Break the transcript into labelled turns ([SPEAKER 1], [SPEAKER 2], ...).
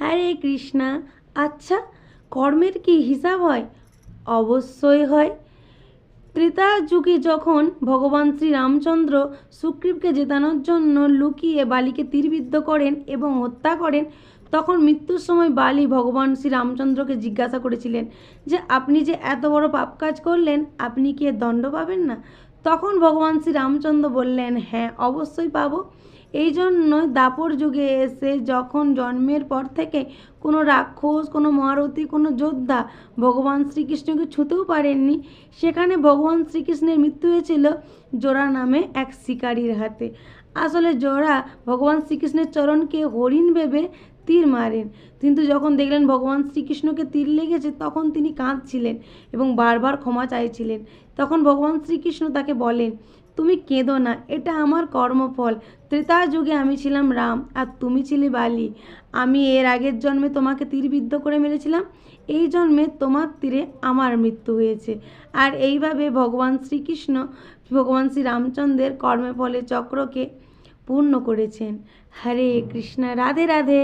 [SPEAKER 1] হরে কৃষ্ণা। আচ্ছা, কর্মের কি হিসাব হয়? অবশ্যই হয়। ত্রেতা যুগে যখন ভগবান শ্রীরামচন্দ্র সুগ্রীবকে জেতানোর জন্য লুকিয়ে বালিকে তীরবিদ্ধ করেন এবং হত্যা করেন, তখন মৃত্যুর সময় বালি ভগবান শ্রীরামচন্দ্রকে জিজ্ঞাসা করেছিলেন যে আপনি যে এত বড় পাপ কাজ করলেন, আপনি কি এর দণ্ড পাবেন না? তখন ভগবান শ্রীরামচন্দ্র বললেন, হ্যাঁ, অবশ্যই পাবো। এই জন্যই দাপর যুগে এসে যখন জন্মের পর থেকে কোনো রাক্ষস, কোনো মহারথী, কোনো যোদ্ধা ভগবান শ্রীকৃষ্ণকে ছুঁতেও পারেননি, সেখানে ভগবান শ্রীকৃষ্ণের মৃত্যু হয়েছিল জোড়া নামে এক শিকারীর হাতে। আসলে জোড়া ভগবান শ্রীকৃষ্ণের চরণকে হরিণ ভেবে তীর মারেন, কিন্তু যখন দেখলেন ভগবান শ্রীকৃষ্ণকে তীর লেগেছে তখন তিনি কাঁদছিলেন এবং বারবার ক্ষমা চাইছিলেন। তখন ভগবান শ্রীকৃষ্ণ তাকে বলেন, তুমি কেঁদো না, এটা আমার কর্মফল। ত্রেতা যুগে আমি ছিলাম রাম আর তুমি ছিলে বালি। আমি এর আগের জন্মে তোমাকে তীরবিদ্ধ করে মেরেছিলাম, এই জন্মে তোমার তীরে আমার মৃত্যু হয়েছে। আর এইভাবে ভগবান শ্রীকৃষ্ণ ভগবান শ্রীরামচন্দ্রের কর্মফলের চক্রকে পূর্ণ করেছেন। হরে কৃষ্ণ। রাধে রাধে।